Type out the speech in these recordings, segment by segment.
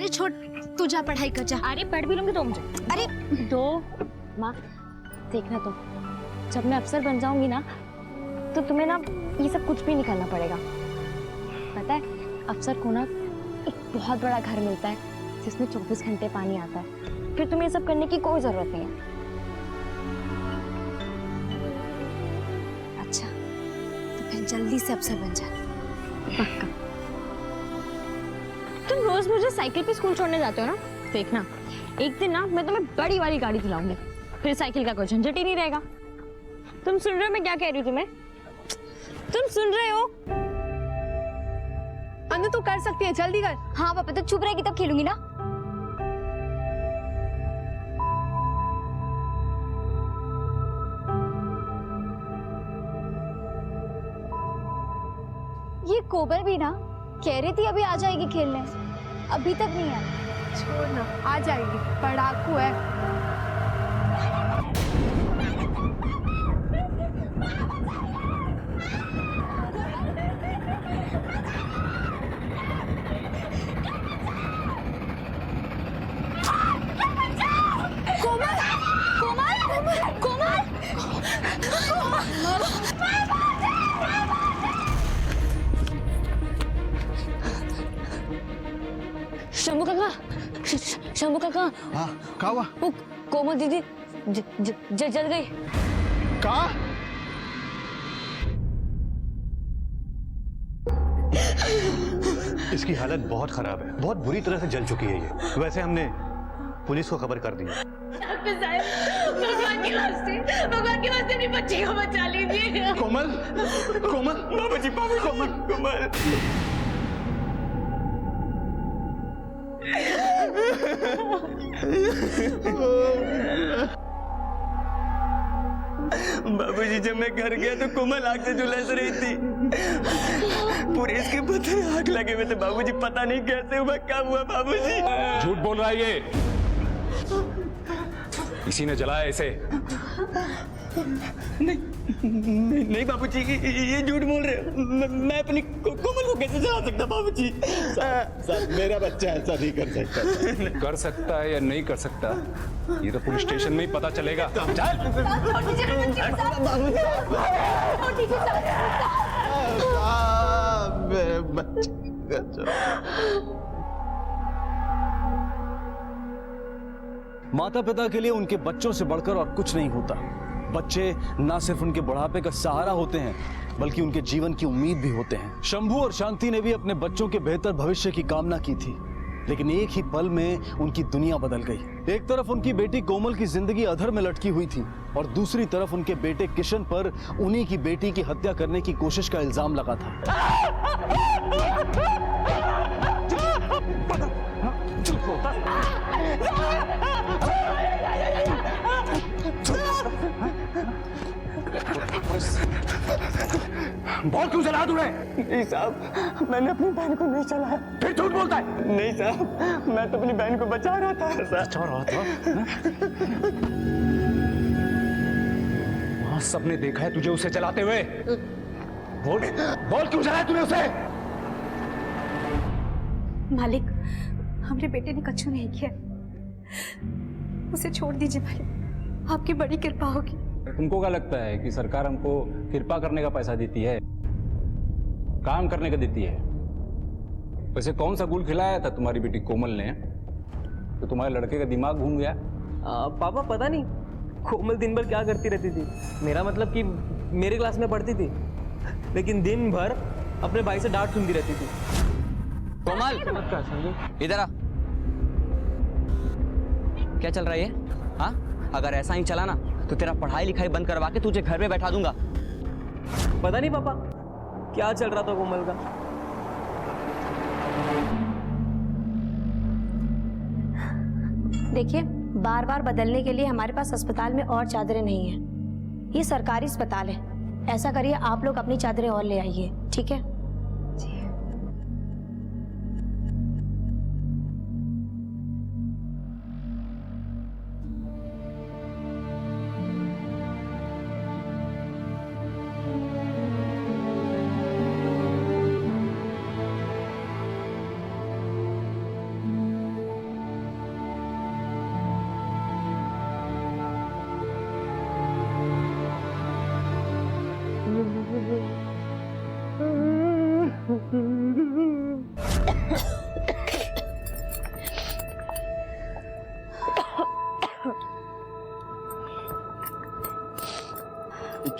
अरे छोड़, तू जा पढ़ाई कर जा। अरे पढ़ भी लूंगी तो मुझे। अरे दो माँ, देखना तुम, जब मैं अफसर बन जाऊंगी ना तो तुम्हें ना ये सब कुछ भी नहीं करना पड़ेगा। पता है, अफसर को ना एक बहुत बड़ा घर मिलता है जिसमें 24 घंटे पानी आता है। फिर तुम्हें ये सब करने की कोई जरूरत नहीं है। अच्छा, तो फिर जल्दी से अफसर बन जा। पक्का। तुम रोज मुझे साइकिल पे स्कूल छोड़ने जाते हो ना, देखना एक दिन ना मैं तुम्हें बड़ी वाली गाड़ी दिलाऊंगी, फिर साइकिल का कोई झंझट ही नहीं रहेगा। तुम सुन रहे हो मैं क्या कह रही हूँ तुम्हें? तुम सुन रहे हो? अनु तू कर सकती है, जल्दी कर। हाँ पापा, तो चुप रहेगी तब खेलूंगी ना। ये कोमल भी ना कह रही थी अभी आ जाएगी खेलने, अभी तक नहीं आई। छोड़ ना, आ जाएगी, पढ़ाकू है। कोमल, कोमल, कोमल, शंभू काका, शंभू काका। हाँ, क्या हुआ? वो कोमल दीदी जल गई। कहाँ? इसकी हालत बहुत खराब है, बहुत बुरी तरह से जल चुकी है ये। वैसे हमने पुलिस को खबर कर दी है। भगवान के वास्ते अपनी बच्ची को बचा लीजिए। कोमल, कोमल, बाबूजी, कोमल, कोमल। बाबूजी, जब मैं घर गया तो कोमल आग से झुलस रही थी। पूरे इसके पत्थर आग लगे हुए थे बाबूजी, पता नहीं कैसे हुआ, क्या हुआ बाबूजी। झूठ बोल रहा है ये, इसी ने जलाया इसे। नहीं बाबूजी, ये झूठ बोल रहे हो। मैं अपनी कोमल को कैसे जला सकता बाबूजी? सब मेरा बच्चा ऐसा नहीं कर सकता। कर सकता है या नहीं कर सकता, ये तो पुलिस स्टेशन में ही पता चलेगा। चल। मेरे बच्चे माता पिता के लिए उनके बच्चों से बढ़कर और कुछ नहीं होता। बच्चे ना सिर्फ उनके बुढ़ापे का सहारा होते हैं बल्कि उनके जीवन की उम्मीद भी होते हैं। शंभू और शांति ने भी अपने बच्चों के बेहतर भविष्य की कामना की थी, लेकिन एक ही पल में उनकी दुनिया बदल गई। एक तरफ उनकी बेटी कोमल की जिंदगी अधर में लटकी हुई थी और दूसरी तरफ उनके बेटे किशन पर उन्हीं की बेटी की हत्या करने की कोशिश का इल्जाम लगा था। बहुत क्यों जला तूने? नहीं साहब, मैंने अपनी बहन को नहीं चलाया। फिर झूठ बोलता है? नहीं साहब, मैं तो अपनी बहन को बचा रहा था। बचा रहा था? वहां सबने देखा है तुझे उसे जलाते हुए। बोल, बोल क्यों जलाया तूने उसे? मालिक, हमारे बेटे ने कछु नहीं किया, उसे छोड़ दीजिए मालिक, आपकी बड़ी कृपा होगी। तुमको क्या लगता है कि सरकार हमको कृपा करने का पैसा देती है, काम करने का देती है? वैसे कौन सा गुल खिलाया था तुम्हारी बेटी कोमल ने तो तुम्हारे लड़के का दिमाग घूम गया? पापा पता नहीं कोमल दिन भर क्या करती रहती थी। मेरा मतलब कि मेरे क्लास में पढ़ती थी, लेकिन दिन भर अपने भाई से डांट सुनती रहती थी। कोमल, इधर आ। क्या चल रहा है ये? हाँ, अगर ऐसा ही चला ना तो तेरा पढ़ाई लिखाई बंद करवा के तुझे घर में बैठा दूंगा। पता नहीं पापा क्या चल रहा था कोमल का। देखिए, बार बार बदलने के लिए हमारे पास अस्पताल में और चादरें नहीं हैं। ये सरकारी अस्पताल है। ऐसा करिए, आप लोग अपनी चादरें और ले आइए, ठीक है?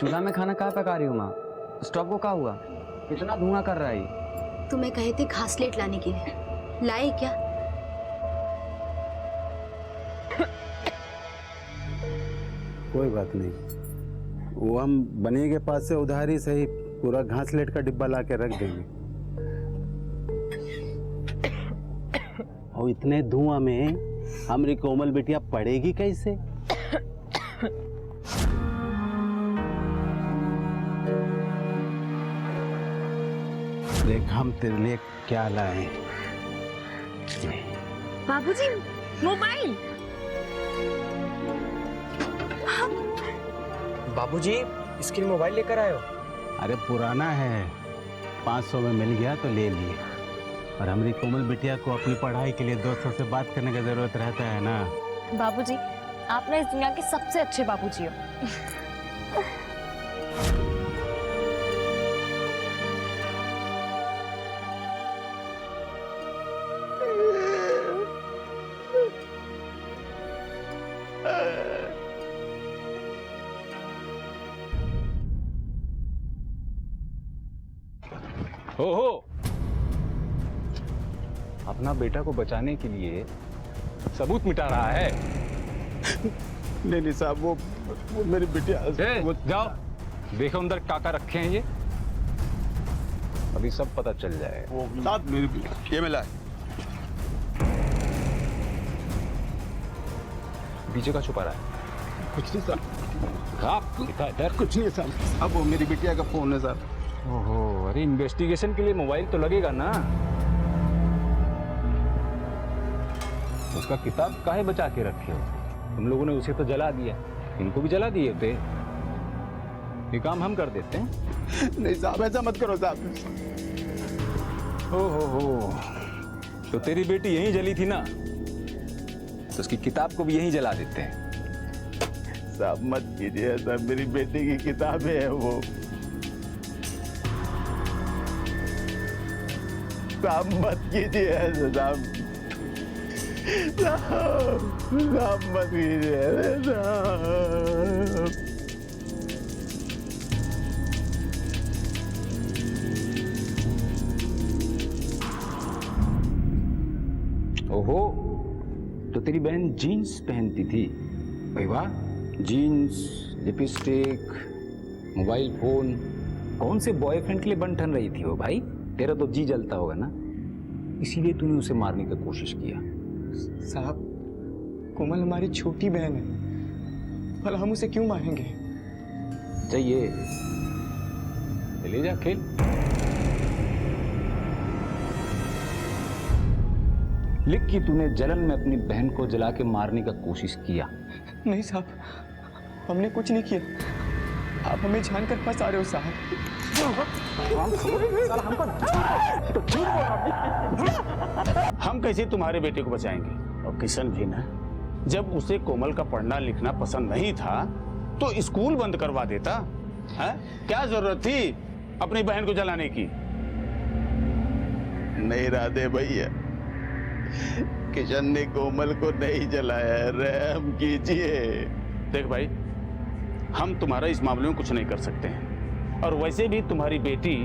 चूल्हा में खाना कहाँ पका रही हो माँ? स्टोव को क्या हुआ? कितना धुआं कर रहा है ये? तुम्हें कहे थे घासलेट लाने के लिए, लाए क्या? कोई बात नहीं, वो हम बनिए के पास से उधारी से ही पूरा घासलेट का डिब्बा ला के रख देंगे। और इतने धुआं में हमारी कोमल बिटिया पड़ेगी कैसे? देख हम तेरे लिए क्या लाए। बाबूजी, मोबाइल। बाबूजी, इसके लिए मोबाइल लेकर आए हो? अरे पुराना है, 500 में मिल गया तो ले लिए। और हमारी कोमल बिटिया को अपनी पढ़ाई के लिए दोस्तों से बात करने का जरूरत रहता है ना। बाबूजी, आप ना इस दुनिया के सबसे अच्छे बाबूजी हो। हो अपना बेटा को बचाने के लिए सबूत मिटा रहा है। नहीं साहब, वो मेरी बिटिया वो जाओ देखो अंदर काका रखे हैं ये, अभी सब पता चल जाए। वो साथ मेरी ये मिला है। पीछे का छुपा रहा है? कुछ नहीं साहब। आप कुछ नहीं साहब, अब वो मेरी बिटिया का फोन है साहब। ओहो, अरे इन्वेस्टिगेशन के लिए मोबाइल तो लगेगा ना। उसका किताब काहे बचा के रखे हो? तुम लोगों ने उसे तो जला दिया, इनको भी जला दिए थे। ये काम हम कर देते हैं। नहीं साहब, ऐसा मत करो साहब। ओहो, तो तेरी बेटी यहीं जली थी ना, तो उसकी किताब को भी यहीं जला देते हैं। साहब मत कीजिए ऐसा, मेरी बेटी की किताबें है वो। साहब मत कीजिए ऐसा साहब, साहब मत कीजिए साहब। ओहो, तो तेरी बहन जीन्स पहनती थी? भाई वाह, जीन्स, लिपस्टिक, मोबाइल फोन, कौन से बॉयफ्रेंड के लिए बन ठन रही थी वो भाई? तेरा तो जी जलता होगा ना, इसीलिए तूने उसे मारने की कोशिश किया। साहब, कोमल हमारी छोटी बहन है, भला हम उसे क्यों मारेंगे? चाहिए ले जा, खेल। लिख कि तूने जलन में अपनी बहन को जला के मारने का कोशिश किया। नहीं साहब, हमने कुछ नहीं किया, आप हमें जानकर फंसा रहे हो साहब। हम कैसे तुम्हारे बेटे को बचाएंगे? और किशन भी ना, जब उसे कोमल का पढ़ना लिखना पसंद नहीं था तो स्कूल बंद करवा देता है। क्या जरूरत थी अपनी बहन को जलाने की? नहीं राधे भैया, किशन ने कोमल को नहीं जलाया, रहम कीजिए। देख भाई, हम तुम्हारा इस मामले में कुछ नहीं कर सकते हैं, और वैसे भी तुम्हारी बेटी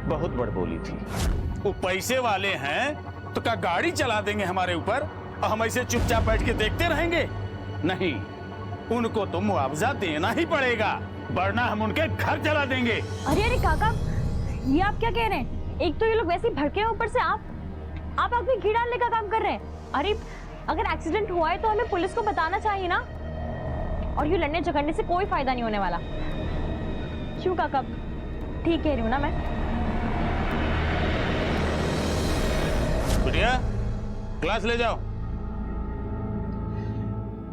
बहुत बड़बोली थी। वो पैसे वाले हैं तो क्या गाड़ी चला देंगे हमारे ऊपर और हम ऐसे चुपचाप बैठ के देखते रहेंगे? नहीं, उनको तो मुआवजा देना ही पड़ेगा, वरना हम उनके घर जला देंगे। अरे अरे काका, ये आप क्या कह रहे हैं? एक तो ये लोग वैसे ही भड़के हैं, ऊपर से आप आगे घी डालने का काम कर रहे हैं। अरे अगर एक्सीडेंट हुआ है तो हमें पुलिस को बताना चाहिए ना, और ये लड़ने झगड़ने से कोई फायदा नहीं होने वाला। क्यों काका, ठीक कह रही हूँ ना मैं? बिटिया, क्लास ले जाओ।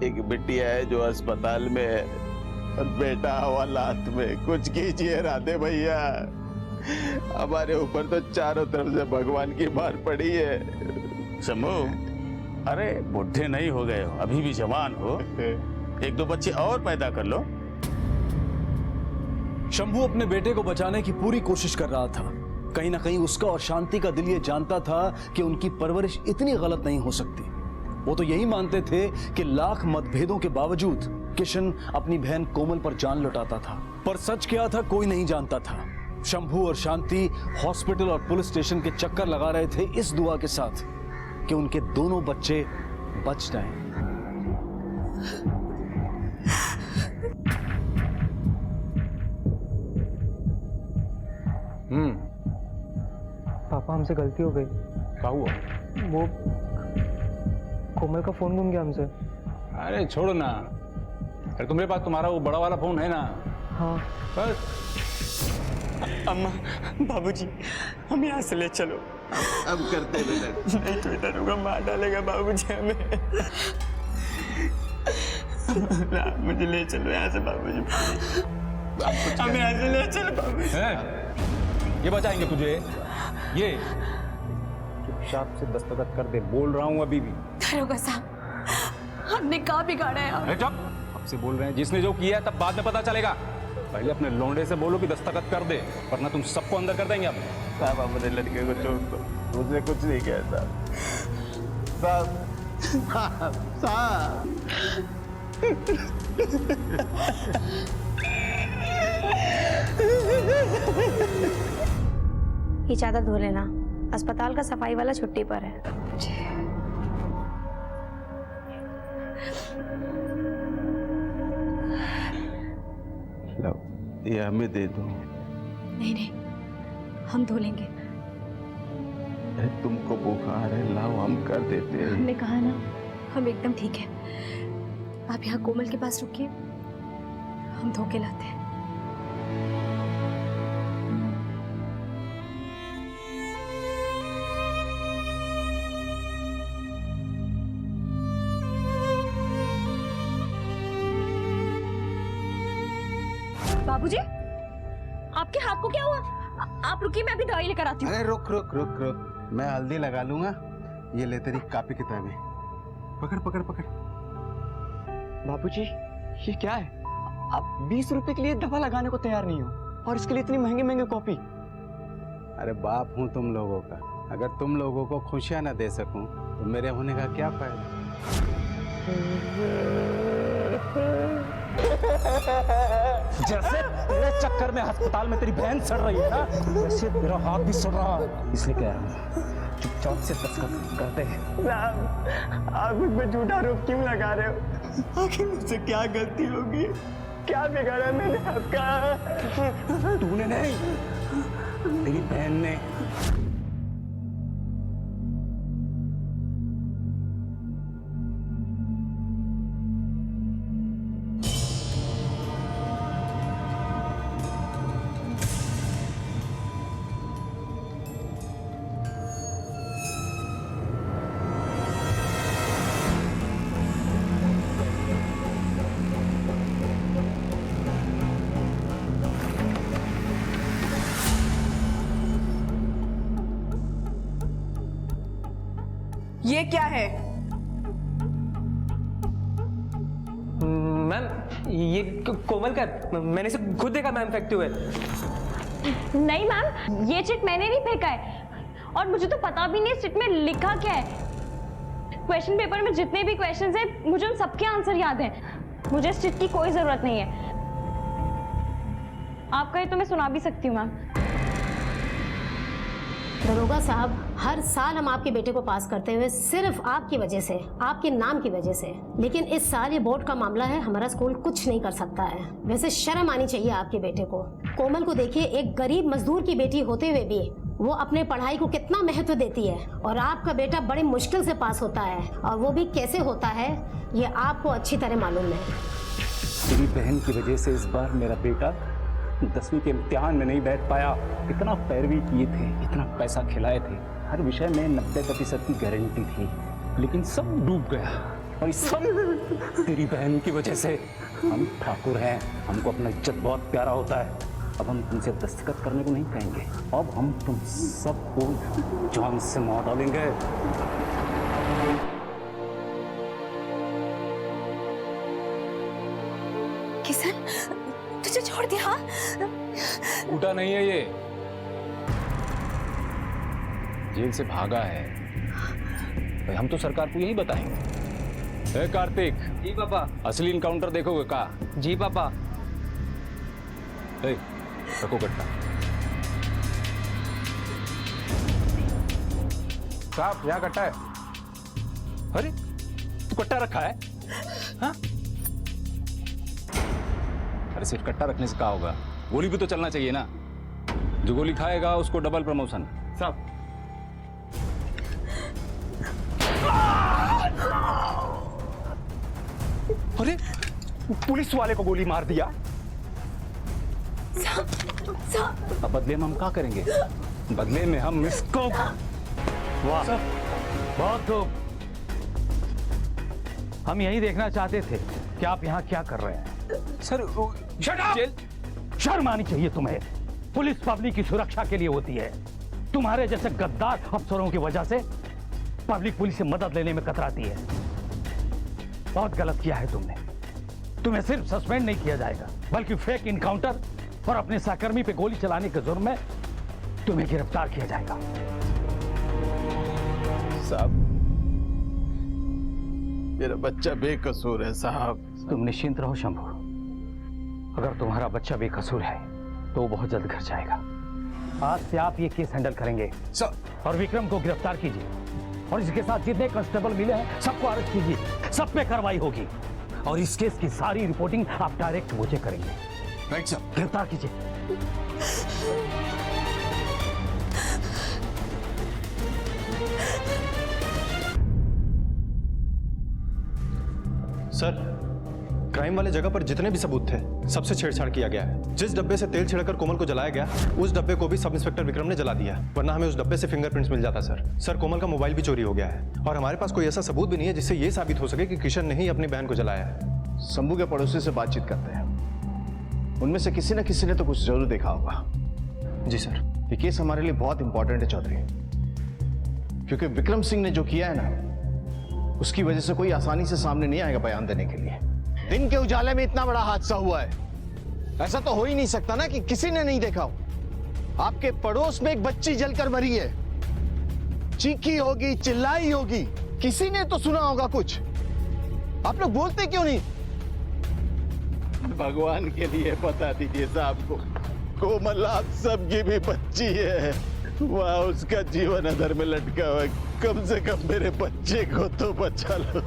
एक बिटिया है जो अस्पताल में है और बेटा हवालात में। कुछ कीजिए राधे भैया, हमारे ऊपर तो चारों तरफ से भगवान की मार पड़ी है। शंभू, अरे बुढ़े नहीं हो गए हो, अभी भी जवान हो, एक दो बच्चे और पैदा कर लो। शंभू अपने बेटे को बचाने की पूरी कोशिश कर रहा था। कहीं ना कहीं उसका और शांति का दिल ये जानता था कि उनकी परवरिश इतनी गलत नहीं हो सकती। वो तो यही मानते थे कि लाख मतभेदों के बावजूद किशन अपनी बहन कोमल पर जान लुटाता था, पर सच क्या था कोई नहीं जानता था। शंभू और शांति हॉस्पिटल और पुलिस स्टेशन के चक्कर लगा रहे थे इस दुआ के साथ कि उनके दोनों बच्चे बच जाएं। पापा हमसे गलती हो गई। क्या हुआ? वो कोमल का फोन गुम गया हमसे। अरे छोड़ो ना, अरे तुम्हारे पास तुम्हारा वो बड़ा वाला फोन है ना? हाँ बस। अम्मा, बाबूजी, हम यहाँ से ले चलो। अब करते बेटा। नहीं तो इधर होगा, मार डालेगा बाबूजी हमें। ना, मुझे ले चलो यहाँ से बाबूजी। हमें यहाँ से ले चलो बाबूजी। ये बचाएंगे तुझे, ये चुपचाप से दस्तखत कर दे, बोल रहा हूँ अभी भी। दरोगा साहब, हमने कहाँ बिगाड़ा है? अरे चुप, अब से बोल रहे हैं, जिसने जो किया है तब बाद में पता चलेगा। पहले अपने लोंडे से बोलो कि दस्तखत कर दे, वरना तुम सबको अंदर कर देंगे। अब साहब अपने लड़के को छोड़ दो, मुझे कुछ नहीं कहता। साहब साहब ये चादर धो लेना, अस्पताल का सफाई वाला छुट्टी पर है। लो, ये हमें दे दो। नहीं नहीं, हम धो लेंगे। तुमको बुखार है, लाओ हम कर देते हैं। हमने कहा ना, हम एकदम ठीक है। आप यहाँ कोमल के पास रुकिए, हम धो के लाते हैं। बाबूजी, आपके हाथ को क्या हुआ? आप रुकिए, मैं अभी दवाई लेकर आती हूँ। अरे रुक रुक रुक रुक, मैं हल्दी लगा लूंगा। ये ले तेरी कापी किताबें, पकड़ पकड़ पकड़। बाबूजी, ये क्या है? आप 20 रुपए के लिए दवा लगाने को तैयार नहीं हो, और इसके लिए इतनी महंगी महंगी कॉपी। अरे बाप हूं तुम लोगों का, अगर तुम लोगों को खुशियां ना दे सकूं तो मेरे होने का क्या फायदा। जैसे तेरे चक्कर में अस्पताल में तेरी बहन सड़ रही है ना, वैसे मेरा हाथ भी सड़ रहा है। इसलिए कह रहा हूँ चुपचाप से दस्तखत करते हैं। आप मुझ पर झूठा आरोप क्यों लगा रहे हो? आखिर मुझसे क्या गलती होगी? क्या बिगाड़ा मैंने आपका? तूने नहीं, तेरी बहन ने। ये क्या है? मैम, ये कोमल का, मैंने इसे खुद देखा मैम फेंकते हुए। नहीं मैम, ये चिट मैंने नहीं फेंका है, और मुझे तो पता भी नहीं चिट में लिखा क्या है। क्वेश्चन पेपर में जितने भी क्वेश्चंस हैं, मुझे उन सबके आंसर याद हैं। मुझे इस चिट की कोई जरूरत नहीं है। आप कहे तो मैं सुना भी सकती हूँ मैम। दरोगा साहब, हर साल हम आपके बेटे को पास करते हुए सिर्फ आपकी वजह से, आपके नाम की वजह से। लेकिन इस साल ये बोर्ड का मामला है, हमारा स्कूल कुछ नहीं कर सकता है। वैसे शर्म आनी चाहिए आपके बेटे को। कोमल को देखिए, एक गरीब मजदूर की बेटी होते हुए भी वो अपने पढ़ाई को कितना महत्व देती है, और आपका बेटा बड़ी मुश्किल से पास होता है, और वो भी कैसे होता है ये आपको अच्छी तरह मालूम है। तेरी बहन की वजह से इस बार मेरा बेटा 10वीं के इम्तिहान में नहीं बैठ पाया। इतना पैरवी किए थे, इतना पैसा खिलाए थे, हर विषय में 90% की गारंटी थी, लेकिन सब डूब गया। और इस सब तेरी बहन की वजह से। हम ठाकुर हैं, हमको अपना इज्जत बहुत प्यारा होता है। अब हम तुमसे दस्तखत करने को नहीं कहेंगे, अब हम तुम सबको जान से मार डालेंगे। किशन, तुझे छोड़ दिया? हाँ? उठा नहीं है, ये जेल से भागा है। भाई हम तो सरकार को यही बताएंगे। ए कार्तिक, जी पापा। असली इनकाउंटर देखोगे का? जी पापा। ए, रखो कट्टा। साहब यहाँ कट्टा है। अरे तू कट्टा रखा है? हाँ? अरे सिर्फ कट्टा रखने से क्या होगा? गोली भी तो चलना चाहिए ना। जो गोली खाएगा उसको डबल प्रमोशन। साहब अरे पुलिस वाले को गोली मार दिया। अब बदले में हम क्या करेंगे? बदले में हम इसको। वाह, बहुत खूब। हम यही देखना चाहते थे कि आप यहाँ क्या कर रहे हैं। सर शर्म आनी चाहिए तुम्हें। पुलिस पब्लिक की सुरक्षा के लिए होती है। तुम्हारे जैसे गद्दार अफसरों की वजह से पब्लिक पुलिस से मदद लेने में कतराती है। बहुत गलत किया है तुमने। तुम्हें सिर्फ सस्पेंड नहीं किया जाएगा, बल्कि फेक इनकाउंटर और अपने सहकर्मी पे गोली चलाने के जुर्म में तुम्हें गिरफ्तार किया जाएगा। साहब, मेरा बच्चा बेकसूर है साहब। तुम निश्चिंत रहो शंभू। अगर तुम्हारा बच्चा बेकसूर है तो वो बहुत जल्द घर जाएगा। आज से आप ये केस हैंडल करेंगे और विक्रम को गिरफ्तार कीजिए और इसके साथ जितने कांस्टेबल मिले हैं सबको अरेस्ट कीजिए। सब पे कार्रवाई होगी और इस केस की सारी रिपोर्टिंग आप डायरेक्ट मुझे करेंगे। Right sir. गिरफ्तार कीजिए। सर, क्राइम वाले जगह पर जितने भी सबूत थे सबसे छेड़छाड़ किया गया है। जिस डब्बे से तेल छिड़कर कोमल को जलाया गया उस डब्बे को भी सब इंस्पेक्टर विक्रम ने जला दिया, वरना हमें उस डब्बे से फिंगरप्रिंट्स मिल जाता। सर, कोमल का मोबाइल भी चोरी हो गया है और हमारे पास कोई ऐसा सबूत भी नहीं है जिससे ये साबित हो सके कि किशन ने ही अपनी बहन को जलाया है। शंभू के पड़ोसी से बातचीत करते हैं, उनमें से किसी न किसी ने तो कुछ जरूर देखा होगा। जी सर। ये केस हमारे लिए बहुत इंपॉर्टेंट है चौधरी, क्योंकि विक्रम सिंह ने जो किया है ना, उसकी वजह से कोई आसानी से सामने नहीं आएगा बयान देने के लिए। दिन के उजाले में इतना बड़ा हादसा हुआ है, ऐसा तो हो ही नहीं सकता ना कि किसी ने नहीं देखा हो। आपके पड़ोस में एक बच्ची जलकर मरी है, चीखी होगी, चिल्लाई होगी, किसी ने तो सुना होगा कुछ। आप लोग बोलते क्यों नहीं? भगवान के लिए बता दीजिए साहब को, कोमल आप सबकी भी बच्ची है, वहां उसका जीवन अधर में लटका हुआ है। कम से कम मेरे बच्चे को तो बचा लो।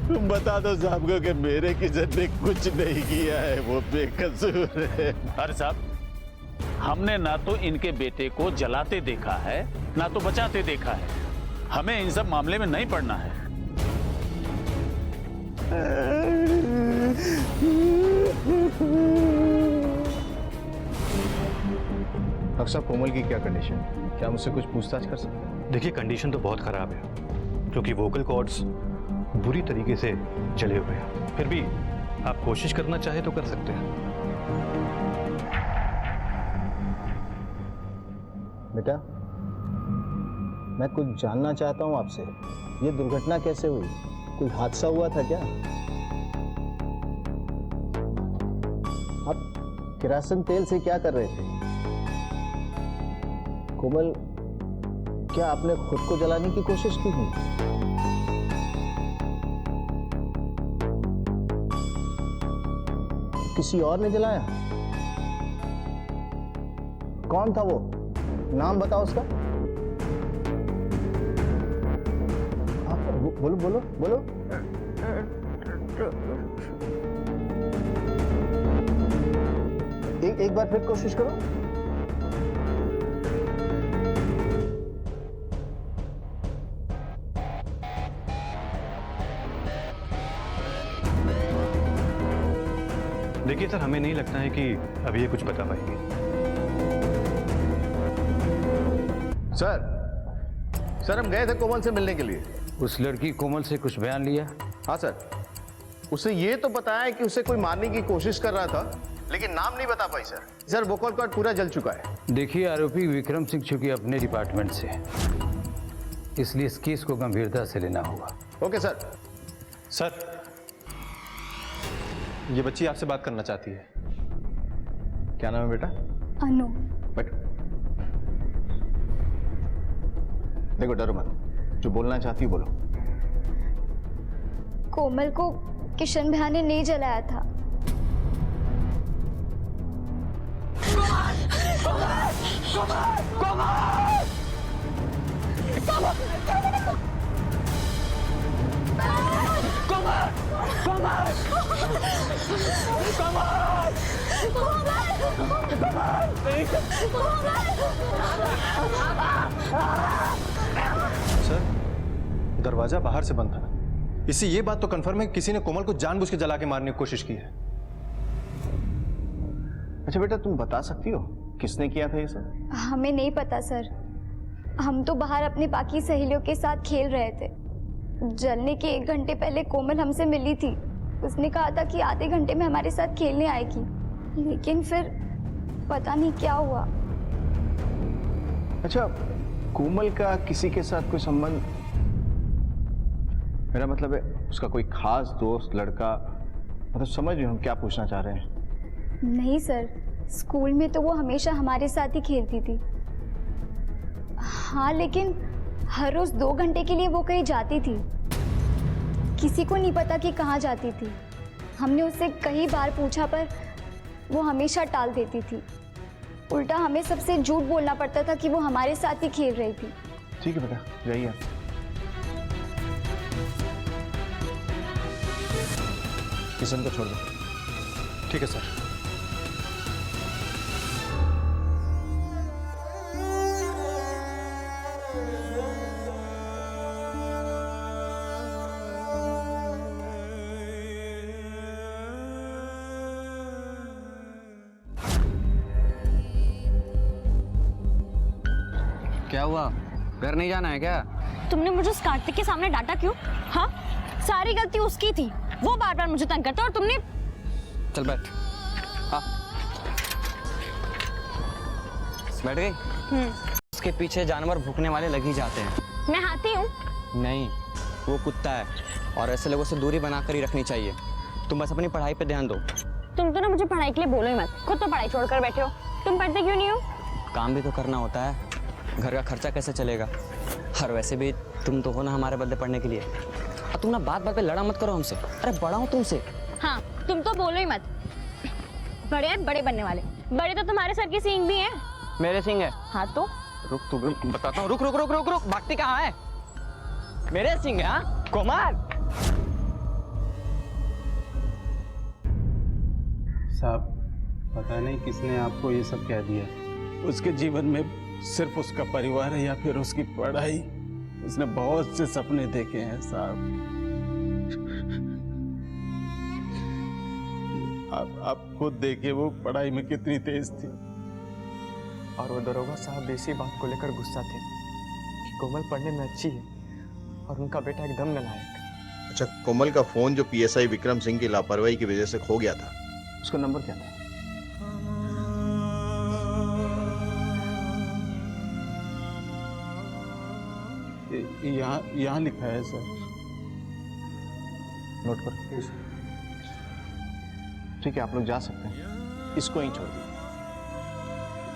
तुम बता दो साहब को कि मेरे किशन ने कुछ नहीं किया है, वो बेकसूर है। अरे साहब, हमने ना तो इनके बेटे को जलाते देखा है ना तो बचाते देखा है। हमें इन सब मामले में नहीं पड़ना है। डॉक्टर साहब, कोमल की क्या कंडीशन? क्या मुझसे कुछ पूछताछ कर सकते हैं? देखिए, कंडीशन तो बहुत खराब है क्योंकि वोकल कॉर्ड्स बुरी तरीके से जले हुए हैं। फिर भी आप कोशिश करना चाहे तो कर सकते हैं। बेटा, मैं कुछ जानना चाहता हूँ आपसे। ये दुर्घटना कैसे हुई? कोई हादसा हुआ था क्या? आप किरासन तेल से क्या कर रहे थे? कोमल, क्या आपने खुद को जलाने की कोशिश की थी? किसी और ने जलाया? कौन था वो? नाम बताओ उसका। बोलो बोलो बोलो। एक बार फिर कोशिश करो। देखिए सर, हमें नहीं लगता है कि अभी ये कुछ बता पाएंगे। सर हम गए थे कोमल से मिलने के लिए। उस लड़की कोमल से कुछ बयान लिया? हाँ सर, उसे ये तो बताया कि उसे कोई मारने की कोशिश कर रहा था, लेकिन नाम नहीं बता पाई सर। सर, वोकल कॉर्ड पूरा जल चुका है। देखिए, आरोपी विक्रम सिंह चूंकि अपने डिपार्टमेंट से, इसलिए इस केस को गंभीरता से लेना होगा। Okay sir. सर, ये बच्ची आपसे बात करना चाहती है। क्या नाम है बेटा? अनु। बैठो। देखो, डरो मत, जो बोलना चाहती हो बोलो। कोमल को किशन भैया ने नहीं जलाया था। सर, दरवाजा बाहर से बंद था। इससे ये बात तो कंफर्म है कि किसी ने कोमल को जानबूझ के जला के मारने की कोशिश की है। अच्छा बेटा, तुम बता सकती हो किसने किया था ये सब? हमें नहीं पता सर, हम तो बाहर अपने बाकी सहेलियों के साथ खेल रहे थे। जलने के 1 घंटे पहले कोमल हमसे मिली थी। उसने कहा था कि आधे घंटे में हमारे साथ खेलने आएगी, लेकिन फिर पता नहीं क्या हुआ। अच्छा, कोमल का किसी के साथ कोई संबंध? मेरा मतलब है उसका कोई खास दोस्त, लड़का, मतलब समझ रहे हो हम क्या पूछना चाह रहे हैं? नहीं सर, स्कूल में तो वो हमेशा हमारे साथ ही खेलती थी। हाँ, लेकिन हर रोज 2 घंटे के लिए वो कहीं जाती थी। किसी को नहीं पता कि कहाँ जाती थी। हमने उससे कई बार पूछा पर वो हमेशा टाल देती थी। उल्टा हमें सबसे झूठ बोलना पड़ता था कि वो हमारे साथ ही खेल रही थी। ठीक है बेटा, जाइए आप। किशन को छोड़ दो। ठीक है सर। क्या हुआ? घर नहीं जाना है क्या? तुमने मुझे उस कार्तिक के सामने डांटा क्यों? हाँ, सारी गलती उसकी थी। वो बार बार मुझे तंग करता और तुमने। चल बैठ। हाँ, बैठ गई? उसके पीछे जानवर भूखने वाले लग ही जाते हैं। मैं हाथी हूँ? नहीं, वो कुत्ता है और ऐसे लोगों से दूरी बनाकर ही रखनी चाहिए। तुम बस अपनी पढ़ाई पे ध्यान दो। तुम तो ना मुझे पढ़ाई के लिए बोलो ही मत। खुद तो पढ़ाई छोड़कर बैठे हो। तुम पढ़ते क्यों नहीं हो? काम भी तो करना होता है, घर का खर्चा कैसे चलेगा? और वैसे भी तुम तो हो ना हमारे बदले पढ़ने के लिए। और तुम ना बात बात पे लड़ा मत करो हमसे। अरे बड़ा हूँ तुमसे। हाँ, तुम तो बोलो ही मत। बड़े हैं, बड़े बनने वाले। बड़े तो तुम्हारे सर की सींग भी हैं। मेरे सिंह है? हाँ तो रुक, तू बताता हूँ। रुक रुक रुक रुक रुक, भागती कहाँ है? मेरे सिंह है? हाँ कोमल। साहब, पता नहीं किसने आपको ये सब कह दिया। उसके जीवन में सिर्फ उसका परिवार है या फिर उसकी पढ़ाई? उसने बहुत से सपने देखे हैं साहब। आप खुद देखिए वो पढ़ाई में कितनी तेज थी। और वो दरोगा साहब भी इसी बात को लेकर गुस्सा थे कि कोमल पढ़ने में अच्छी है और उनका बेटा एकदम नालायक। अच्छा, कोमल का फोन जो पीएसआई विक्रम सिंह की लापरवाही की वजह से खो गया था, उसका नंबर क्या था? यहाँ लिखा है सर। नोट करो। ठीक है, आप लोग जा सकते हैं। इसको यहीं छोड़ दीजिए।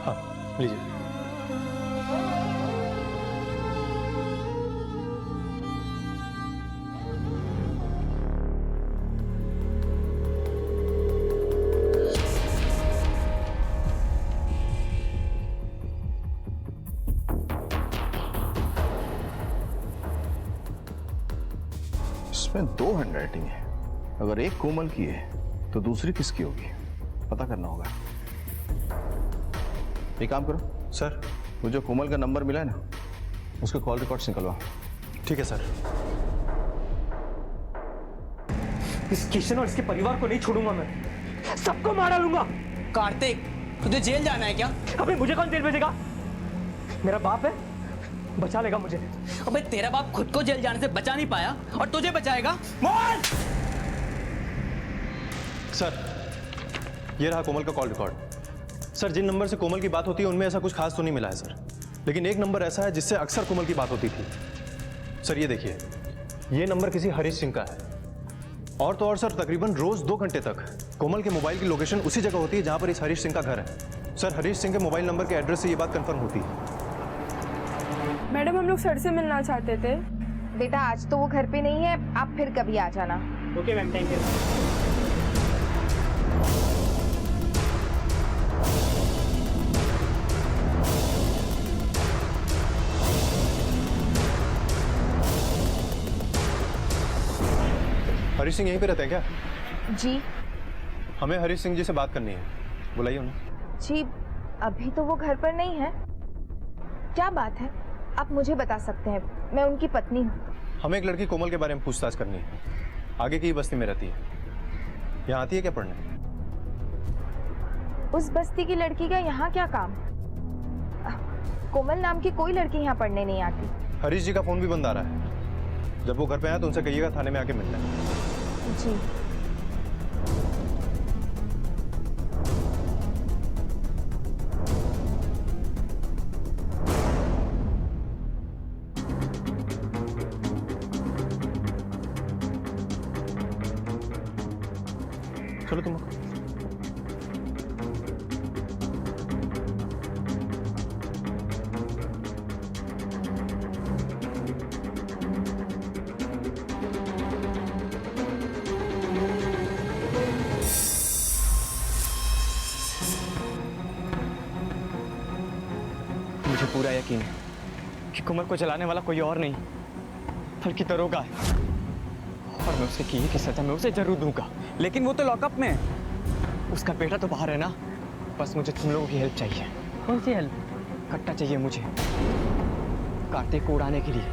हाँ, लीजिए। इसमें 2 हैंडराइटिंग है। अगर एक कोमल की है तो दूसरी किसकी होगी, पता करना होगा। एक काम करो सर, वो जो कोमल का नंबर मिला है ना, उसके कॉल रिकॉर्ड्स निकलवा। ठीक है सर। इस किशन और इसके परिवार को नहीं छोड़ूंगा मैं। सबको मार डालूंगा। कार्तिक, तुझे जेल जाना है क्या? अबे मुझे कौन जेल भेजेगा? मेरा बाप है, बचा लेगा मुझे। अबे तेरा बाप खुद को जेल जाने से बचा नहीं पाया और तुझे बचाएगा? मोहन! सर, ये रहा कोमल का कॉल रिकॉर्ड। सर, जिन नंबर से कोमल की बात होती है उनमें ऐसा कुछ खास तो नहीं मिला है सर, लेकिन एक नंबर ऐसा है जिससे अक्सर कोमल की बात होती थी। सर ये देखिए, ये नंबर किसी हरीश सिंह का है। और तो और सर, तकरीबन रोज 2 घंटे तक कोमल के मोबाइल की लोकेशन उसी जगह होती है जहां पर इस हरीश सिंह का घर है। सर, हरीश सिंह के मोबाइल नंबर के एड्रेस से ये बात कंफर्म होती है। मैडम, हम लोग सर से मिलना चाहते थे। बेटा आज तो वो घर पे नहीं है, आप फिर कभी आ जाना। Okay ma'am, thank you. Harish Singh यहीं पे रहते हैं क्या? जी हमें हरीश सिंह जी से बात करनी है, बुलाइए उन्हें। जी, अभी तो वो घर पर नहीं है। क्या बात है, आप मुझे बता सकते हैं, मैं उनकी पत्नी हूँ। हमें एक लड़की कोमल के बारे में पूछताछ करनी है, आगे की बस्ती में रहती है। यहाँ आती है क्या पढ़ने? उस बस्ती की लड़की का यहाँ क्या काम? कोमल नाम की कोई लड़की यहाँ पढ़ने नहीं आती। हरीश जी का फोन भी बंद आ रहा है। जब वो घर पे आए तो उनसे कहिएगा थाने में आके मिलना है। जी चलो तुम। मुझे पूरा यकीन है कि कुमार को चलाने वाला कोई और नहीं बल्कि दरोगा है, और मैं उसके किए की सजा मैं उसे जरूर दूंगा। लेकिन वो तो लॉकअप में है, उसका बेटा तो बाहर है ना। बस मुझे तुम लोगों की हेल्प चाहिए। कौन सी हेल्प? कट्टा चाहिए मुझे कार्तिक को उड़ाने के लिए।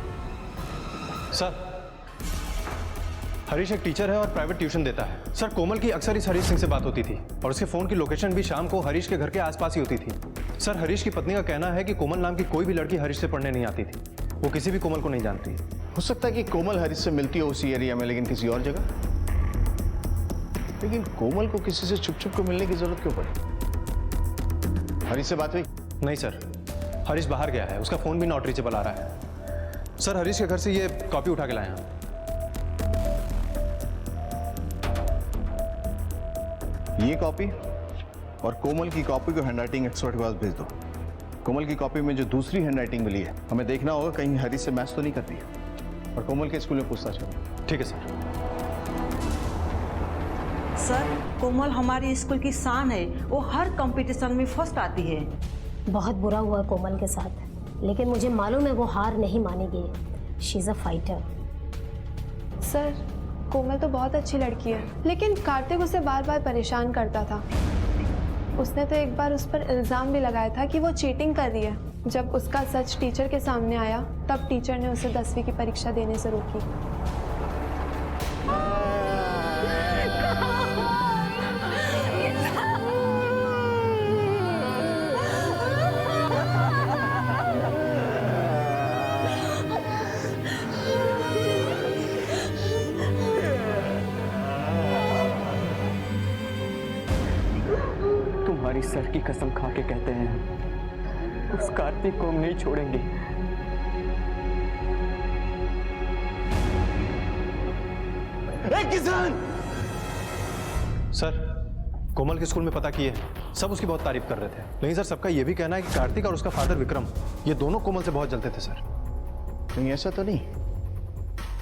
सर, हरीश एक टीचर है और प्राइवेट ट्यूशन देता है। सर, कोमल की अक्सर इस हरीश सिंह से बात होती थी और उसके फोन की लोकेशन भी शाम को हरीश के घर के आसपास ही होती थी। सर, हरीश की पत्नी का कहना है कि कोमल नाम की कोई भी लड़की हरीश से पढ़ने नहीं आती थी। वो किसी भी कोमल को नहीं जानती। हो सकता है कि कोमल हरीश से मिलती हो उसी एरिया में, लेकिन किसी और जगह। लेकिन कोमल को किसी से छुप छुप को मिलने की जरूरत क्यों पड़ी? हरीश से बात हुई? नहीं सर, हरीश बाहर गया है, उसका फोन भी नॉट रीचेबल आ रहा है। सर, हरीश के घर से ये कॉपी उठा के लाए हैं। ये कॉपी और कोमल की कॉपी को हैंडराइटिंग एक्सपर्ट के पास भेज दो। कोमल की कॉपी में जो दूसरी हैंडराइटिंग मिली है, हमें देखना होगा कहीं हरीश से मैच तो नहीं करती है, और कोमल के स्कूल में पूछताछ करो। ठीक है सर। सर, कोमल हमारी स्कूल की शान है, वो हर कंपटीशन में फर्स्ट आती है। बहुत बुरा हुआ कोमल के साथ, लेकिन मुझे मालूम है वो हार नहीं मानेगी। She is a fighter. Sir, Komal तो बहुत अच्छी लड़की है, लेकिन कार्तिक उसे बार बार परेशान करता था। उसने तो एक बार उस पर इल्ज़ाम भी लगाया था कि वो चीटिंग कर रही है। जब उसका सच टीचर के सामने आया, तब टीचर ने उसे 10वीं की परीक्षा देने से रोकी। तुम्हारी सर की कसम खा के कहते हैं, उस कार्तिक को हम नहीं छोड़ेंगे। किसान! सर, कोमल के स्कूल में पता किए, सब उसकी बहुत तारीफ कर रहे थे। लेकिन सर, सबका यह भी कहना है कि कार्तिक और उसका फादर विक्रम, ये दोनों कोमल से बहुत जलते थे सर। कहीं ऐसा तो नहीं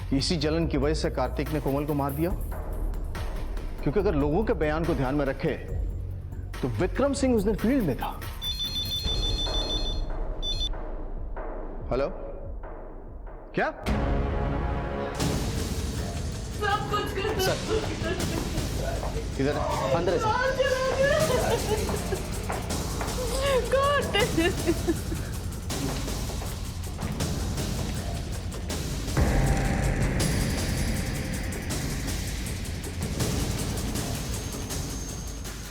कि इसी जलन की वजह से कार्तिक ने कोमल को मार दिया? क्योंकि अगर लोगों के बयान को ध्यान में रखे तो विक्रम सिंह उस दिन फील्ड में था। हेलो, क्या? सब कुछ कर किधर है? अंदर है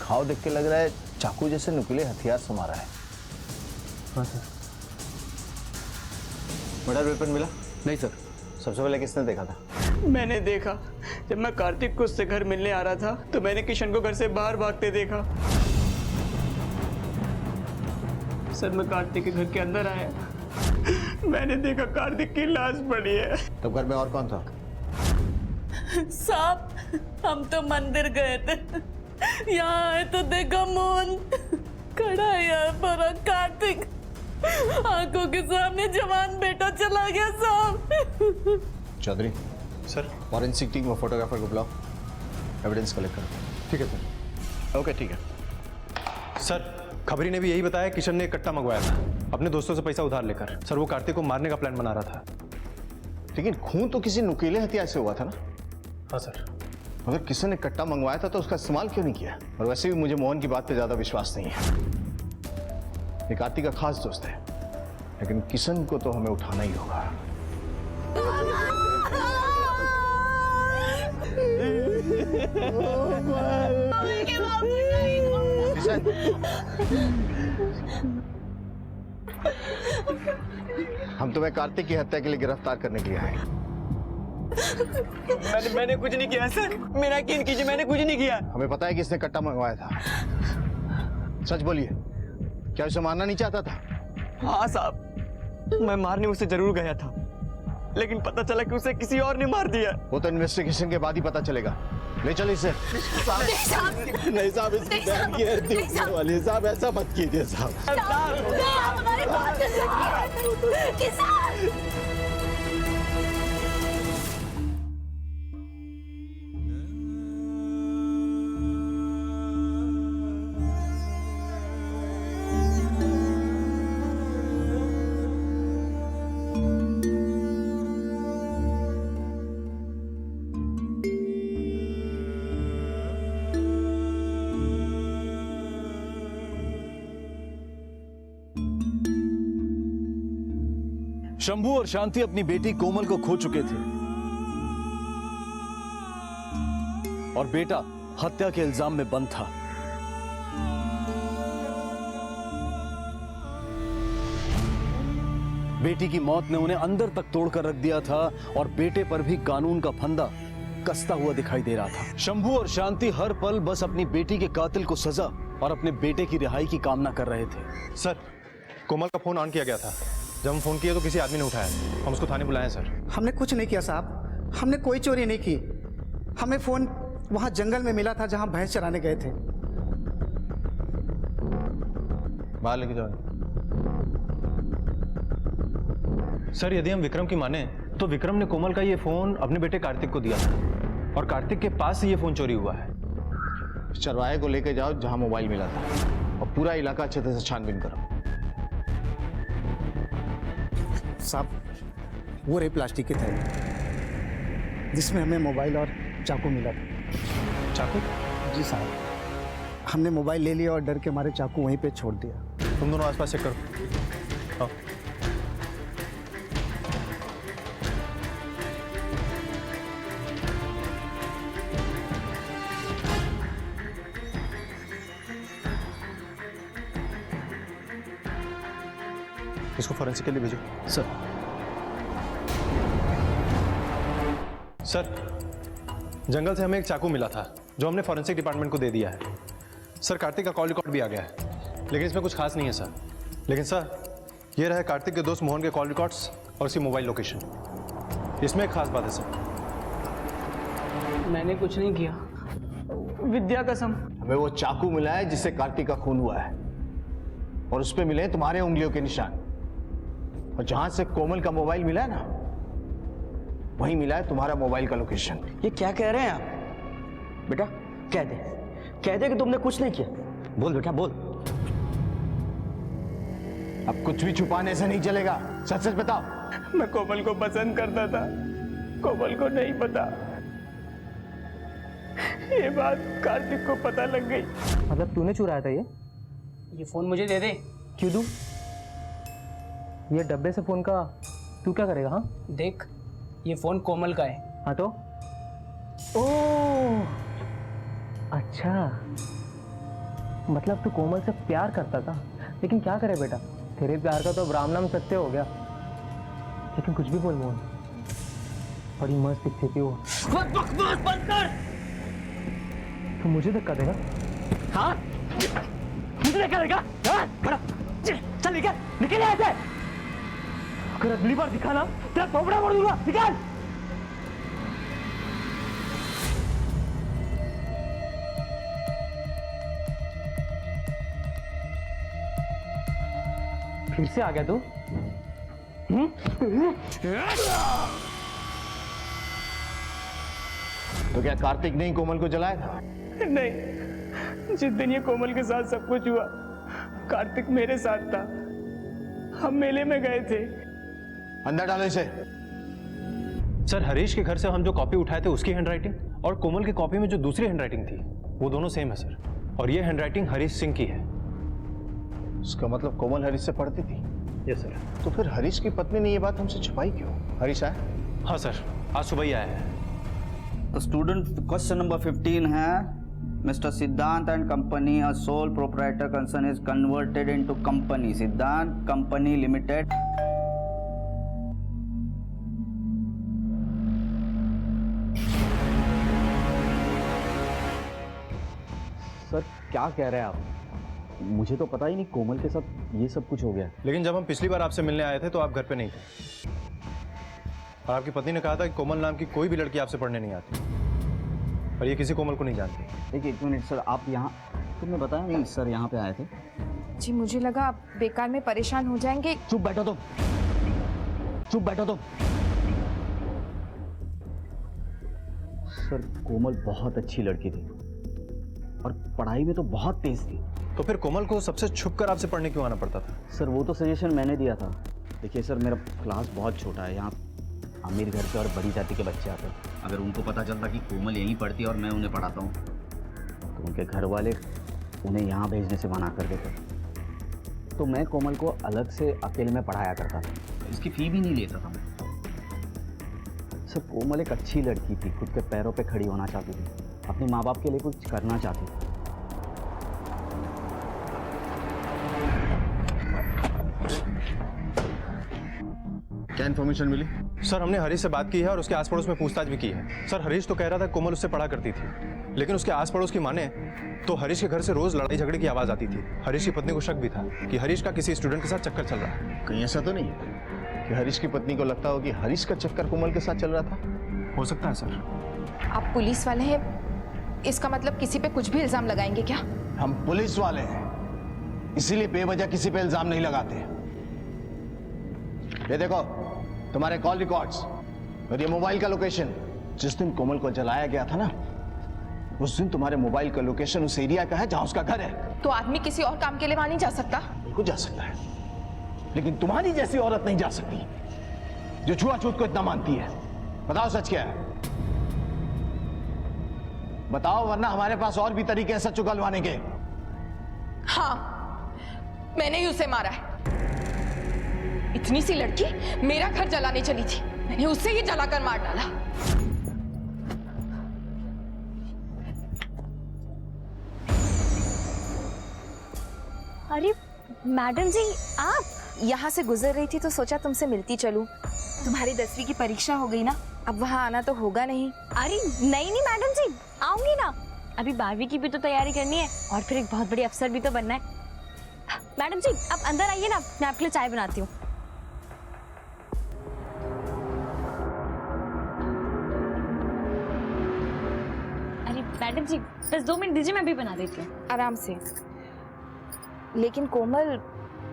घाव देख के लग रहा है चाकू जैसे नुकीले हथियार से मारा है। हाँ सर। मर्डर वेपन मिला? नहीं सर। सबसे पहले किसने देखा था? मैंने देखा। जब मैं कार्तिक को उससे घर मिलने आ रहा था तो मैंने किशन को घर से बाहर भागते देखा। सर, मैं कार्तिक के घर के अंदर आया, मैंने देखा कार्तिक की लाश पड़ी है। तब घर में और कौन था? साहब, हम तो मंदिर गए थे, यहाँ आए तो देखा मोहन खड़ा है यहाँ पर। कार्तिक आंखों के सामने जवान बेटा चला गया साहब। चौधरी सर फॉरेंसिक टीम और फोटोग्राफर को बुलाओ, एविडेंस कलेक्ट करो। ठीक है सर। ओके ठीक है। सर खबरी ने भी यही बताया, किशन ने एक कट्टा मंगवाया था अपने दोस्तों से पैसा उधार लेकर। सर वो कार्तिक को मारने का प्लान बना रहा था। लेकिन खून तो किसी नुकीले हथियार से हुआ था ना? हाँ सर। अगर किसी ने कट्टा मंगवाया था तो उसका इस्तेमाल क्यों नहीं किया? और वैसे भी मुझे मोहन की बात पे ज्यादा विश्वास नहीं है। ये कार्तिक का खास दोस्त है, लेकिन किशन को तो हमें उठाना ही होगा। हम तुम्हें कार्तिक की हत्या के लिए गिरफ्तार करने के लिए आए। मैंने कुछ नहीं किया सर, मेरा यकीन कीजिए, मैंने कुछ नहीं किया। हमें पता है कि इसने कट्टा मंगवाया था। सच बोलिए, क्या उसे मारना नहीं चाहता था? हाँ साहब, मैं मारने उसे जरूर गया था, लेकिन पता चला कि उसे किसी और ने मार दिया। वो तो इन्वेस्टिगेशन के बाद ही पता चलेगा। ले चलो इसे। नहीं साहब, इसकी बहन की हत्या होने वाली है साहब, ऐसा मत कीजिए साहब। हमारी बात शंभू और शांति अपनी बेटी कोमल को खो चुके थे और बेटा हत्या के इल्जाम में बंद था। बेटी की मौत ने उन्हें अंदर तक तोड़कर रख दिया था और बेटे पर भी कानून का फंदा कसता हुआ दिखाई दे रहा था। शंभू और शांति हर पल बस अपनी बेटी के कातिल को सजा और अपने बेटे की रिहाई की कामना कर रहे थे। सर कोमल का फोन ऑन किया गया था। जब हम फोन किए तो किसी आदमी ने उठाया। हम उसको थाने बुलाए सर। हमने कुछ नहीं किया साहब, हमने कोई चोरी नहीं की। हमें फोन वहां जंगल में मिला था जहां भैंस चराने गए थे। बाहर लेके जाओ। सर यदि हम विक्रम की माने तो विक्रम ने कोमल का ये फोन अपने बेटे कार्तिक को दिया था और कार्तिक के पास से ये फोन चोरी हुआ है। चरवाहे को लेके जाओ जहां मोबाइल मिला था और पूरा इलाका अच्छे तरह से छानबीन करो। साहब वो रहे प्लास्टिक के थैले जिसमें हमें मोबाइल और चाकू मिला था। चाकू? जी साहब, हमने मोबाइल ले लिया और डर के मारे चाकू वहीं पे छोड़ दिया। तुम दोनों आसपास चेक करो। आओ। इसको फॉरेंसिक के लिए भेजो। सर जंगल से हमें एक चाकू मिला था जो हमने फॉरेंसिक डिपार्टमेंट को दे दिया है। सर कार्तिक का कॉल रिकॉर्ड भी आ गया है, लेकिन इसमें कुछ खास नहीं है सर। लेकिन सर ये रहा कार्तिक के दोस्त मोहन के कॉल रिकॉर्ड्स और उसकी मोबाइल लोकेशन। इसमें एक खास बात है सर। मैंने कुछ नहीं किया, विद्या कसम। हमें वो चाकू मिला है जिससे कार्तिक का खून हुआ है और उस पे मिले हैं तुम्हारे उंगलियों के निशान। और जहां से कोमल का मोबाइल मिला है ना, वहीं मिला है तुम्हारा मोबाइल का लोकेशन। ये क्या कह रहे हैं आप? बेटा कह दे कि तुमने कुछ नहीं किया। बोल बेटा बोल। अब कुछ भी छुपाने से नहीं चलेगा, सच सच बताओ। मैं कोमल को पसंद करता था, कोमल को नहीं पता। ये बात कार्तिक को पता लग गई। मतलब तूने चुराया था ये फोन मुझे दे दे। क्यों दूं? ये डब्बे से फोन का तू क्या करेगा? हाँ देख, ये फोन कोमल का है। हाँ तो? ओह अच्छा, मतलब तू कोमल से प्यार करता था। लेकिन क्या करे बेटा, तेरे प्यार का तो अब राम नाम सत्य हो गया। लेकिन कुछ भी बोल मोहन, बड़ी मस्त दिखती थी वो। बकवास बंद कर। तू मुझे धक्का देगा? हाँ मुझे धक्का देगा? चल निकल यहाँ से। अगर अगली बार दिखाना तेरा थोपड़ा मोड़ दूंगा। निकाल। फिर से आ गया तू? तो क्या कार्तिक ने ही कोमल को जलाया था? नहीं, जिस दिन ये कोमल के साथ सब कुछ हुआ कार्तिक मेरे साथ था। हम मेले में गए थे। अंदर डालो इसे। सर हरीश के घर से हम जो कॉपी उठाए थे उसकी हैंडराइटिंग और कोमल की कॉपी में जो दूसरी हैंडराइटिंग थी वो दोनों सेम है सर। और ये हैंडराइटिंग हरीश सिंह की है। उसका मतलब कोमल हरीश से पढ़ती थी? Yes sir. तो फिर हरीश की पत्नी ने ये बात हमसे छुपाई क्यों? हरीश आया? हाँ सर, आज सुबह ही आया है। तो स्टूडेंट क्वेश्चन नंबर 15 है, मिस्टर सिद्धांत and company a sole proprietor concern is converted into company सिद्धांत कंपनी लिमिटेड। सर क्या कह रहे हैं आप? मुझे तो पता ही नहीं कोमल के साथ ये सब कुछ हो गया। लेकिन जब हम पिछली बार आपसे मिलने आए थे तो आप घर पे नहीं थे और आपकी पत्नी ने कहा था कि कोमल नाम की कोई भी लड़की आपसे पढ़ने नहीं आती और ये किसी कोमल को नहीं जानती। देखिए एक मिनट सर, आप यहाँ तुमने बताया नहीं सर यहाँ पे आए थे? जी मुझे लगा आप बेकार में परेशान हो जाएंगे। चुप बैठो तुम, चुप बैठो तुम। सर कोमल बहुत अच्छी लड़की थी और पढ़ाई में तो बहुत तेज थी। तो फिर कोमल को सबसे छुप कर आपसे पढ़ने क्यों आना पड़ता था? सर वो तो सजेशन मैंने दिया था। देखिए सर मेरा क्लास बहुत छोटा है, यहाँ अमीर घर के और बड़ी जाति के बच्चे आते हैं। अगर उनको पता चलता कि कोमल यहीं पढ़ती है और मैं उन्हें पढ़ाता हूँ तो उनके घर वाले उन्हें यहाँ भेजने से मना कर देते। तो मैं कोमल को अलग से अकेले में पढ़ाया करता था। इसकी फी भी नहीं लेता था मैं। सर कोमल एक अच्छी लड़की थी, खुद के पैरों पे खड़ी होना चाहती थी, अपने माँ बाप के लिए कुछ करना चाहती थी। क्या इन्फॉर्मेशन मिली? सर हमने हरीश से बात की है और उसके आस पड़ोस में पूछताछ भी की है। सर हरीश तो कह रहा था कोमल उससे पढ़ा करती थी, लेकिन उसके आस पड़ोस की माने तो हरीश के घर से रोज लड़ाई झगड़े की आवाज आती थी। हरीश की पत्नी को शक भी था कि हरीश का किसी स्टूडेंट के साथ चक्कर चल रहा है। कहीं ऐसा तो नहीं है कि हरीश की पत्नी को लगता हो कि हरीश का चक्कर कोमल के साथ चल रहा था? हो सकता है सर। आप पुलिस वाले हैं, इसका मतलब किसी पे कुछ भी इल्जाम लगाएंगे क्या? हम पुलिस वाले हैं, इसीलिए बेवजह किसी पे इल्जाम नहीं लगाते। ये देखो तुम्हारे कॉल रिकॉर्ड्स और ये मोबाइल का लोकेशन। जिस दिन कोमल को जलाया गया था ना, उस दिन तुम्हारे मोबाइल का लोकेशन उस एरिया का है जहां उसका घर है। तो आदमी किसी और काम के लिए वहां नहीं जा सकता? बिल्कुल जा सकता है, लेकिन तुम्हारी जैसी औरत नहीं जा सकती जो छुआछूत को इतना मानती है। बताओ सच क्या है, बताओ, वरना हमारे पास और भी तरीके हैं सच उगलवाने के। हाँ, मैंने ही उसे मारा है। इतनी सी लड़की मेरा घर जलाने चली थी, मैंने उसे ही जलाकर मार डाला। अरे मैडम जी आप यहाँ से गुजर रही थी तो सोचा तुमसे मिलती चलूं। तुम्हारी 10वीं की परीक्षा हो गई ना, अब वहाँ आना तो होगा नहीं। अरे नहीं नहीं मैडम जी आऊंगी ना, अभी 12वीं की भी तो तैयारी करनी है और फिर एक बहुत बड़ी अफसर भी तो बनना है। मैडम जी आप अंदर आइए ना, मैं आपके लिए चाय बनाती हूँ। अरे मैडम जी बस 2 मिनट दीजिए, मैं भी बना देती हूँ। आराम से। लेकिन कोमल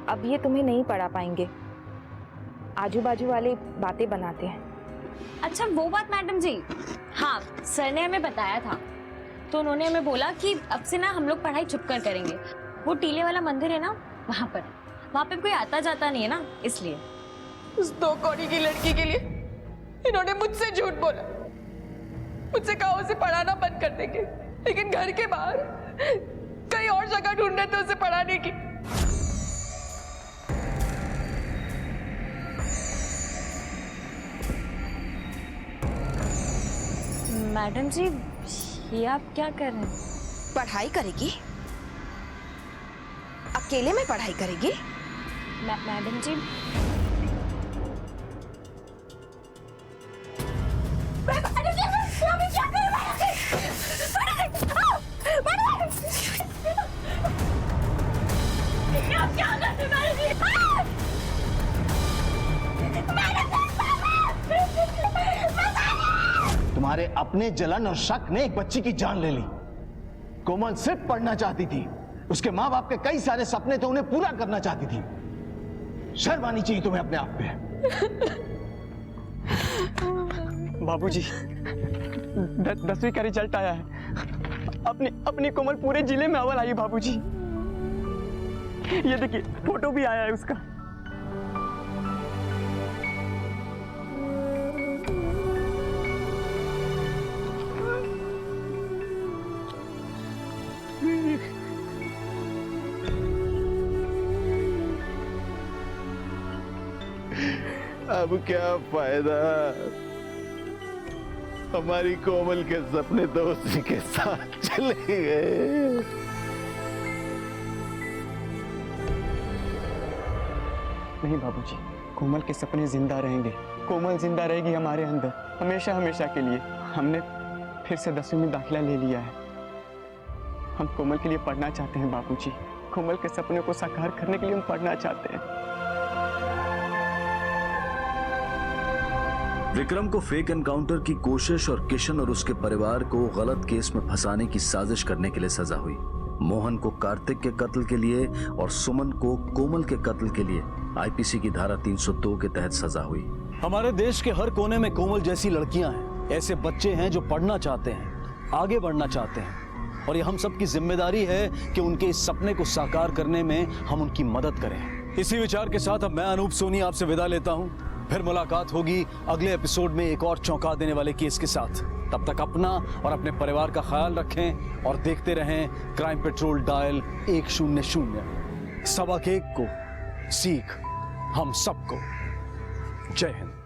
अब ये तुम्हें नहीं पढ़ा पाएंगे, आजू बाजू वाले बातें बनाते हैं। अच्छा वो बात मैडम जी, हाँ सर ने हमें बताया था, तो उन्होंने हमें बोला कि अब से ना हम लोग पढ़ाई छुप कर करेंगे। वो टीले वाला मंदिर है ना, वहाँ पे कोई आता जाता नहीं है ना, इसलिए। उस 2 कौड़ी की लड़की के लिए इन्होंने मुझसे झूठ बोला, मुझसे कहा उसे पढ़ाना बंद कर देंगे, लेकिन घर के बाहर कहीं और जगह ढूंढ रहे थे उसे पढ़ाने की। मैडम जी ये आप क्या कर रहे हैं? पढ़ाई करेगी? अकेले में पढ़ाई करेगी? मैडम जी तुम्हारे अपने जलन और शक ने एक बच्ची की जान ले ली। कोमल सिर्फ पढ़ना चाहती थी, उसके माँ बाप के कई सारे सपने थे उन्हें पूरा करना चाहती थी। शर्म आनी चाहिए तुम्हें अपने आप पे। बाबूजी 10वीं का रिजल्ट आया है। अपनी कोमल पूरे जिले में अव्वल आई बाबूजी। ये देखिए फोटो भी आया है उसका। अब क्या फायदा, हमारी कोमल के सपने तो उसी के साथ चले गए। नहीं बाबूजी, कोमल के सपने जिंदा रहेंगे। कोमल जिंदा रहेगी हमारे अंदर हमेशा हमेशा के लिए। हमने फिर से 10वीं में दाखिला ले लिया है। हम कोमल के लिए पढ़ना चाहते हैं बाबूजी। कोमल के सपने को साकार करने के लिए हम पढ़ना चाहते हैं। विक्रम को फेक एनकाउंटर की कोशिश और किशन और उसके परिवार को गलत केस में फंसाने की साजिश करने के लिए सजा हुई। मोहन को कार्तिक के कत्ल के लिए और सुमन को कोमल के कत्ल के लिए आईपीसी की धारा 302 के तहत सजा हुई। हमारे देश के हर कोने में कोमल जैसी लड़कियां हैं। ऐसे बच्चे हैं जो पढ़ना चाहते हैं, आगे बढ़ना चाहते हैं, और ये हम सब की जिम्मेदारी है कि उनके इस सपने को साकार करने में हम उनकी मदद करें। इसी विचार के साथ अब मैं अनूप सोनी आपसे विदा लेता हूं। फिर मुलाकात होगी अगले एपिसोड में एक और चौंका देने वाले केस के साथ। तब तक अपना और अपने परिवार का ख्याल रखें और देखते रहें क्राइम पेट्रोल डायल 100। सबक एक को सीख हम सबको। जय हिंद।